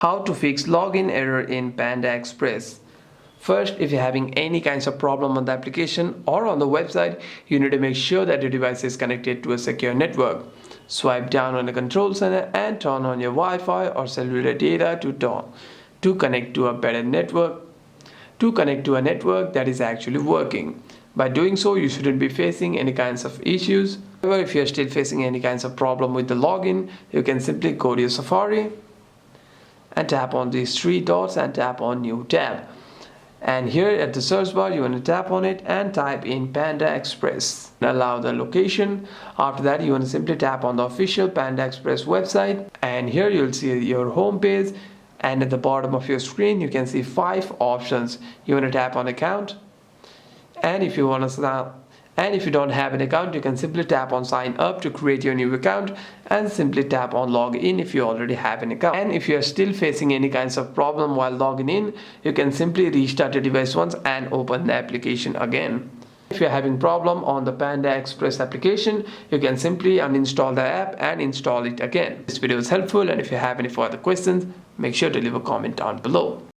How to fix login error in Panda Express. First, if you're having any kinds of problem on the application or on the website, you need to make sure that your device is connected to a secure network. Swipe down on the control center and turn on your Wi-Fi or cellular data to connect to a better network, to connect to a network that is actually working. By doing so, you shouldn't be facing any kinds of issues. However, if you're still facing any kinds of problem with the login, you can simply go to your Safari and tap on these three dots and tap on new tab, and here at the search bar you want to tap on it and type in Panda Express. Allow the location. After that, you want to simply tap on the official Panda Express website, and here you'll see your home page, and at the bottom of your screen you can see 5 options. You want to tap on account, and if you don't have an account, you can simply tap on sign up to create your new account, and simply tap on log in if you already have an account. And if you are still facing any kinds of problem while logging in, you can simply restart your device once and open the application again. If you are having problem on the Panda Express application, you can simply uninstall the app and install it again. This video is helpful, and if you have any further questions, make sure to leave a comment down below.